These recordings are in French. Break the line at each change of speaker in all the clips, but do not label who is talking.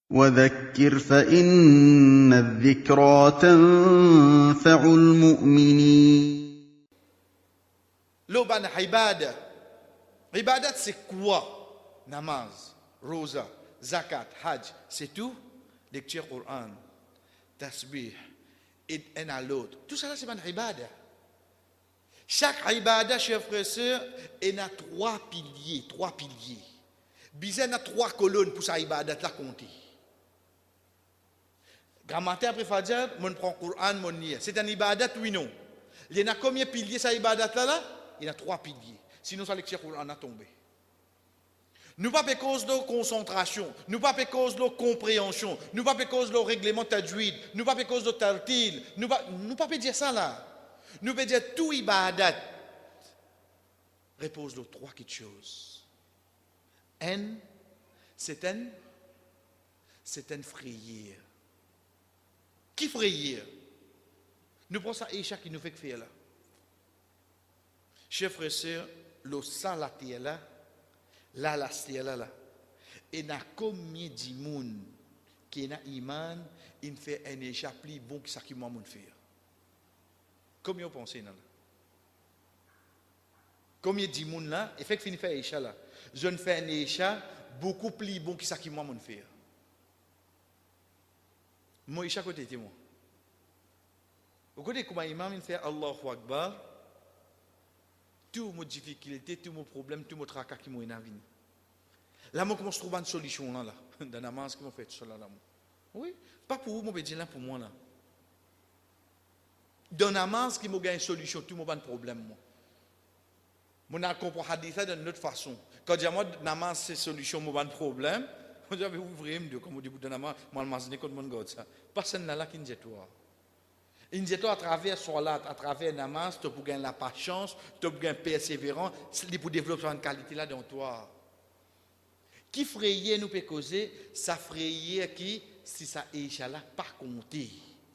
وَذَكِّرْ فَإِنَّ الذِّكْرَىٰ تَنفَعُ الْمُؤْمِنِينَ.
L'oban ibadah. Ibadat c'est quoi? Namaz, rosa, zakat, hajj, c'est tout. Lecture Coran, tasbih, et un à l'autre. Tout ça là c'est ban ibadah. Chaque ibadah, chers frères et sœurs, il a trois piliers, trois piliers. Bizarre a trois colonnes pour sa ibadat là compter. Grand matin après Fajr, on prend le Coran, mon nia. C'est un ibadat, oui non. Il y a combien de piliers sa ibadat là? Il y a trois piliers. Sinon, sa lecture Coran a tombé. Nous pas pour cause de concentration, nous pas pour cause de compréhension, nous pas pour cause de règlement tajwid, nous pas pour cause de tartil, nous pas pour dire ça là. Nous pouvons dire tout ibadat repose sur trois petites choses. C'est une frayeur. Qui frayeur? Nous prenons ça Aïcha qui nous fait faire là. Chers frères et sœurs, le sang la terre là, la terre là, et n'a combien de monde qui n'a iman, il fait un Aïcha plus bon que ça qui moi mon faire. Combien vous pensez là? Combien de monde là, et fait que finit faire Aïcha là, je ne fais un Aïcha beaucoup plus bon que ça qui moi mon faire. Moi Aïcha côté de moi. Vous connaissez comment imam il fait Allahu Akbar? Toutes mes difficultés, tous mes problèmes, tous mes tracas qui m'ont énervé. Là, moi, comment je trouve une solution là, dans la namaz qui m'a fait cela là. Oui, pas pour vous, mon pédien là, pour moi là. Dans la namaz qui m'a gagné une solution, tout mon problème moi. Mon a compris hadith d'une autre façon. Quand je dis moi namaz c'est solution mon problème, on dit vous vraiment comme on dit dans namaz, moi le mazné comme mon God ça. Personne là qui ne dit toi. Il dit à travers salat, à travers namaz, tu peux gagner la patience, tu peux gagner persévérance, c'est pour développer une qualité là dans toi. Qui frayait nous peut causer, ça frayait qui si ça échelle là pas compter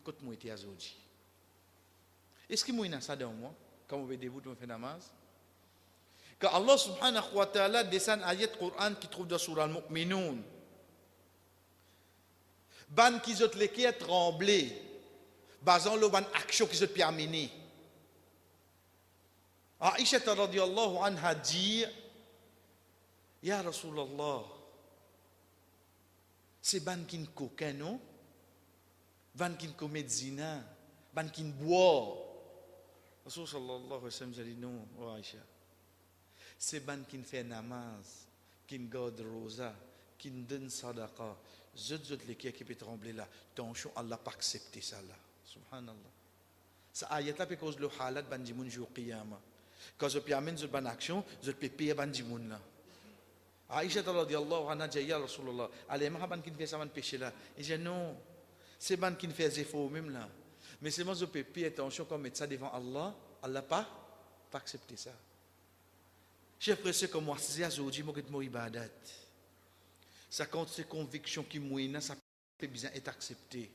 quand moi était aujourd'hui. Est-ce que moi il a ça dans moi quand on veut debout on fait namaz? Quand Allah subhanahu wa ta'ala descend ayat Coran qui trouve dans surah Al-Mu'minun. Ban qui zot leki a tremblé. Basant le ban action qui se permet. Aïcha radhiyallahu anha dit Ya Rasulallah, c'est ban qui coquin non? Ban qui commet zina, ban qui boit. Rasul sallallahu alayhi wa sallam dit non, Aïcha. C'est ban qui fait namaz, qui garde rosa, qui donne sadaqa. Zot les qui peut trembler là. Attention, Allah pas accepter ça là. Subhanallah. Ça ayat là parce que le halat bandimoun jour qiyamah. Quand je permets de bonne action, je peux payer bandimoun là. Aïcha radhiyallahu anha dit ya Rasulullah, allez ma ban qui fait ça ban péché là. Il dit non, c'est ban qui fait effort même là. Mais c'est moi je peux payer attention comme mettre ça devant Allah, Allah pas accepter ça. Chers frères, c'est comme moi c'est aujourd'hui moi que moi ibadat. Ça compte ces convictions qui mouinent, ça peut bien être accepté.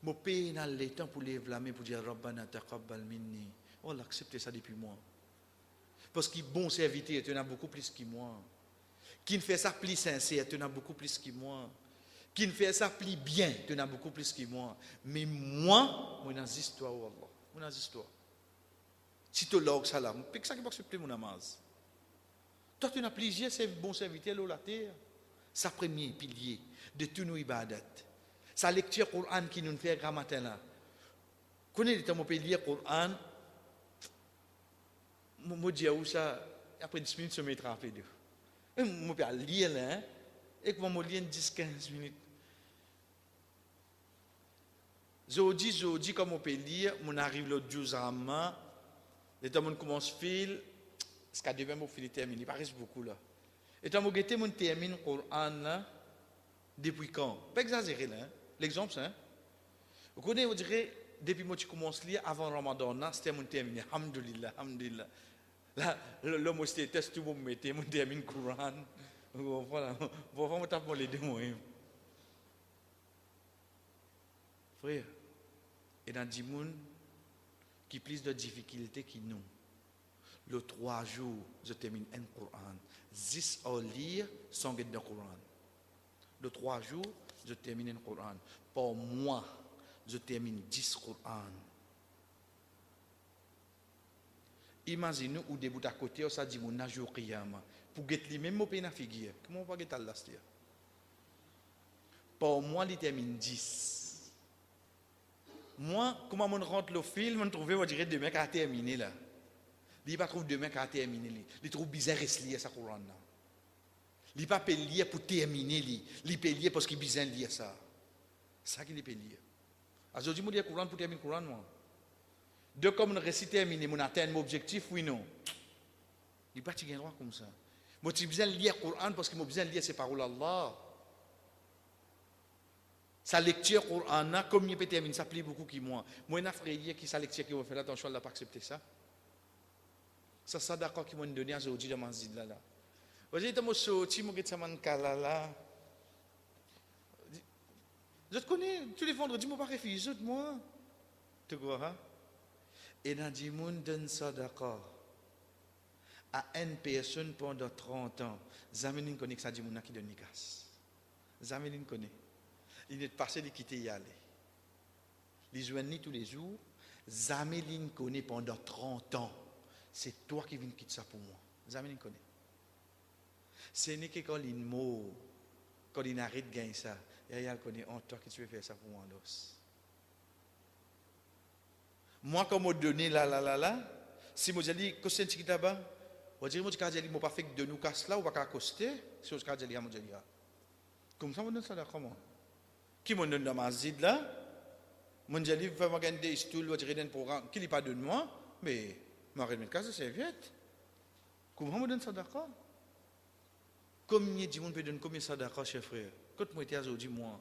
Mon pays n'a le temps pour les blâmer, pour dire Rabbana taqabbal minni. On l'a accepté ça depuis moi. Parce qu'il bon serviteur, tu en as beaucoup plus que moi. Qui ne fait ça plus sincère, tu en as beaucoup plus que moi. Qui ne fait ça plus bien, tu en as beaucoup plus que moi. Mais moi, moi, dans l'histoire, Allah. Moi, dans l'histoire. Si tu l'as ça là, c'est ça qui va accepter mon namaz. Toi, tu as plusieurs bons serviteurs là, la terre. Ça premier pilier de tous nos ibadat. Sa lecture Coran qui nous fait grand matin là. Connais le temps où on peut lire Coran, moi dis où ça après 10 minutes je me mettre à faire deux. Moi peux lire là et que moi lire 10-15 minutes. Jodi comme on peut lire, on arrive le 12 Ramadan, le temps on commence fil, ce qu'a devait me finir terminer, il paraît beaucoup là. Et tant que je termine le Coran là, depuis quand? Pas exagérer là. L'exemple, c'est, vous connaissez, vous direz, depuis que je commence à lire avant Ramadan, c'était mon terminé. Alhamdulillah, alhamdulillah. Là, l'homme c'était test, tout le monde mettait, mon termine le Coran. Voilà, on tape les deux mots. Frère, et dans 10 personnes qui ont plus de difficultés que nous, le 3 jours, je termine un Coran. 10 heures lire sans guide de Coran. Le 3 jours, je termine le Coran. Pour moi, je termine 10 Coran. Imaginez ou debout à côté, ça dit mon âge au qiyama. Pour get li même au pays na figure. Comment on va get Allah stia? Pour moi, il termine 10. Moi, comment on rentre le film, on trouve, on dirait demain qu'à terminer là. Il pas trouve demain qu'à terminer. Il trouve bizarre de lire ça Coran là. Il pas peut lire pour terminer il peut lire parce qu'il besoin lire ça. Ça qu'il peut lire. Aujourd'hui, moi lire Coran pour terminer Coran moi. De comme on récite terminé, on atteint mon objectif oui non. Il pas tirer droit comme ça. Moi j'ai besoin lire Coran parce que moi besoin lire ces paroles d'Allah. Sa lecture Coran comme il peut terminer ça plaît beaucoup qui moi. Moi un frère qui sa lecture qui va faire attention elle n'a pas accepté ça. Ça d'accord qui m'a donné aujourd'hui dans masjid là. Aujourd'hui tu m'as sorti moi que ça man kalala. Je te connais tous les vendredis moi pas refusé moi. Tu vois hein? Et dans le monde donne sadaqa à une personne pendant 30 ans. Zamine connaît que ça dit mon qui donne nikas. Zamine connaît. Il est passé de quitter y aller. Les joignent tous les jours. Zamine connaît pendant 30 ans. C'est toi qui viens quitter ça pour moi. Zamine connaît. Ce n'est que quand il mot, quand il arrête de gagner ça, et il connaît en toi que tu veux faire ça pour moi l'os. Moi, quand je donne là, si je dis que c'est un petit tabac, je dis que je ne pas fait de nous casse là, ou pas accoster, si je dis que je comme ça, je donne ça là, comment? Qui me donne dans ma zid là? Je dis que je vais gagner des stools, je dis que qui n'est pas de moi, mais je vais me c'est serviette. Comment je donne ça d'accord? Combien de monde peut donner combien ça d'accord, chef frère? Quand moi j'étais aujourd'hui, moi.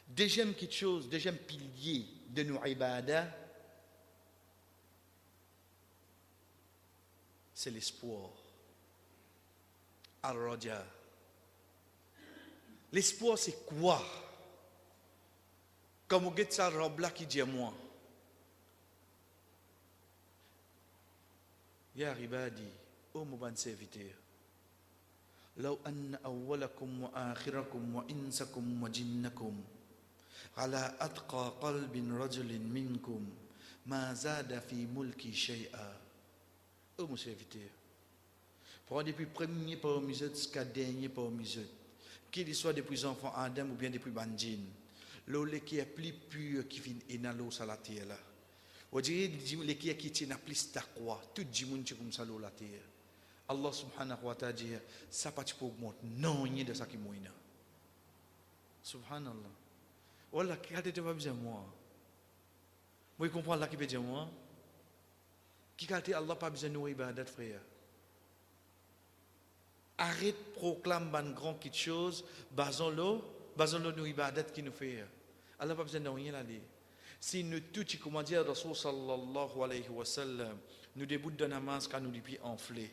Deuxième quelque chose, deuxième pilier de nos ibadah, c'est l'espoir. Al-Raja. L'espoir, c'est quoi? Comme on get ça robe là qui dit à moi. Ya ribadi, ô mon bon serviteur. لو أن أولكم وآخركم وإنسكم وجنكم على أتقى قلب رجل منكم ما زاد في ملكي شيئا. Oh mon serviteur, pour depuis premier parmi eux jusqu'à dernier parmi eux, qu'il soit depuis enfants Adam ou bien depuis Banjin, l'eau qui est plus pur qui vient dans l'eau sur la terre là. On dirait les qui tient plus taqwa, tout le monde qui comme ça l'eau la terre. Allah subhanahu wa ta'ala dit ça pas pour augmenter non il y a de ça qui moïna. Subhanallah. Voilà qui a été pas besoin moi. Moi comprends là qui peut dire moi. Qui a été Allah pas besoin nous ibadat frère. Arrête proclame ban grand quelque chose basons-le nous ibadat qui nous fait. Allah pas besoin de rien là. Si nous tout comment dire Rasul sallallahu alayhi wa sallam nous début de namaz quand nous les pieds enflés.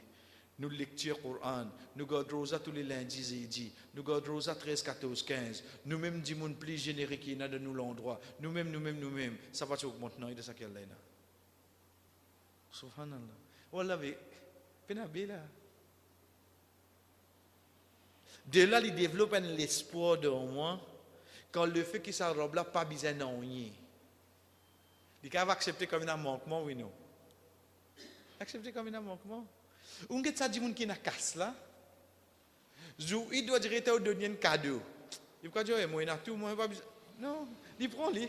Nous lecture Coran, nous gardons rosa tous les lundis et jeudis, nous gardons rosa 13, 14, 15, nous-mêmes du monde plus générique qui est dans nous l'endroit, nous-mêmes, ça va augmenter non de ça qu'elle est là. Subhanallah. Voilà, penabe là. De là, il développe un espoir de moi, quand le fait qu'il s'enrobe là, pas besoin d'en rien. Il va accepter comme un manquement, oui, non. Accepter comme un manquement. On get ça dit moun qui na casse là. Il doit dire au donner un cadeau. Il peut dire moi na tout moi pas non, il prend lui.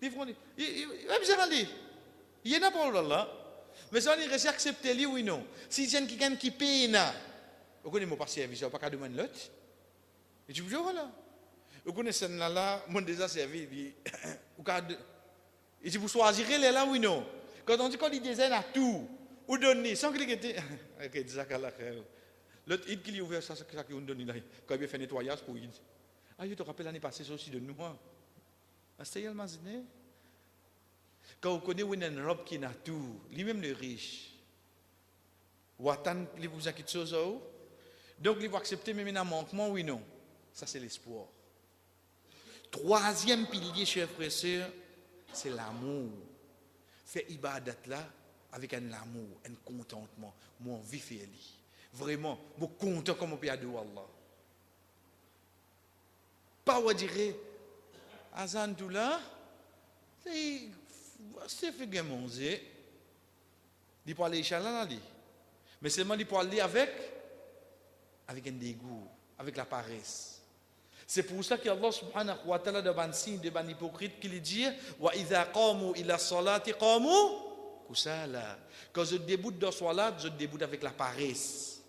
Il prend lui. Il va besoin lui. Il n'a pas là. Mais ça on réussit à accepter lui oui non. Si c'est quelqu'un qui paye na. Vous connaissez mon pas service, pas qu'à demander l'autre. Et tu vois voilà. Vous connaissez là mon déjà servi il et si vous choisirez les là oui non. Quand on dit qu'on dit des à tout ou donner sans qu'il était ok ça là l'autre il qui ouvert ça qui on donne là quand il fait nettoyage pour il ah je te rappelle l'année passée aussi de nous c'est tellement zéné quand on connaît une robe qui n'a tout lui-même le riche Watan il vous a quelque chose donc il va accepter même un manquement oui non ça c'est l'espoir. Troisième pilier chers frères et sœurs c'est l'amour. Faire ibadat là avec un amour, un contentement, moi vif et vraiment, moi content comme on peut adorer Allah. Pas ou dire, Azan tout là, c'est fait manger. Il peut aller Inch'Allah, mais seulement il peut aller avec un dégoût, avec la paresse. C'est pour ça qu'Allah subhanahu wa ta'ala devant signe de ban hypocrite qui dit wa idha qamu ila salati qamu kusala. Quand je débute dans salat, je débute avec la paresse.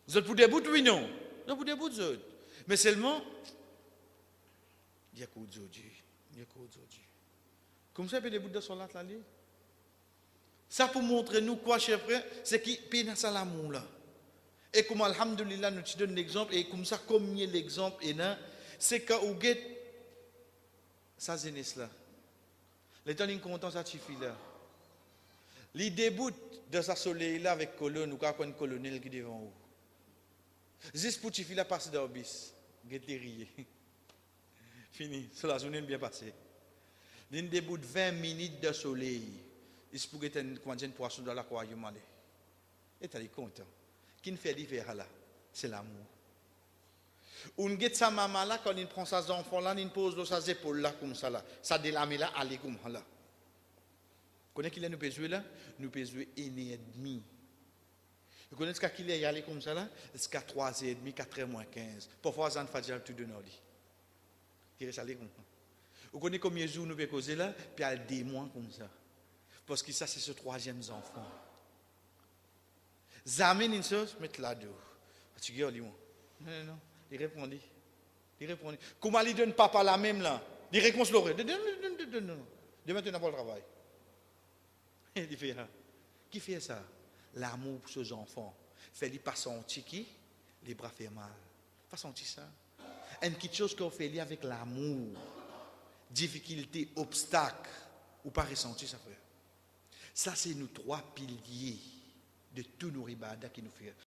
Je pour débute oui non. Je pour débute je. Mais seulement il y a quoi aujourd'hui. Comme ça peut débute dans salat là. Ça pour montrer nous quoi chers frères, c'est qui peine ça l'amour là. Et comme alhamdulillah nous te donne l'exemple et comme ça comme l'exemple et là c'est quand on get sa jeunesse là. Les temps content ça suffit là. Les débute de sa soleil là avec colonne ou quand un colonel qui devant vous. Juste pour suffit là passer dans bis, get rier. Fini, c'est la journée bien passée. Les débute 20 minutes de soleil. Il se pourrait être un poisson dans l'aquarium aller. Et tu es content. Qui ne fait l'hiver là, c'est l'amour. On get sa maman là, quand il prend ses enfants là, il pose dans ses épaules là, comme ça là. Ça délamé là, allez comme là. Vous connaissez qu'il nous peut jouer là? Nous peut jouer 1h30. Vous connaissez ce qu'il est allé comme ça là? C'est qu'à 3h30, 4h moins 15. Parfois, ça ne fait pas tout de nos lits. Il reste allé comme ça. Vous connaissez combien de jours nous peut causer là? Puis il y a des mois comme ça. Parce que ça, c'est ce troisième enfant. Zamine une chose, mettre là-dedans. Tu regardes, non, il répondit. Comment il donne papa la même là? Il réponse l'aurait. Demain, tu n'as pas le travail. Il fait ça. Qui fait ça? L'amour pour ses enfants. Fait-il pas sentir qui? Les bras fait mal. Pas sentir ça. Une petite chose qu'on fait avec l'amour. Difficulté, obstacle. Ou pas ressentir ça, frère. Ça, c'est nos 3 piliers de tous nos ibadah qui nous fait.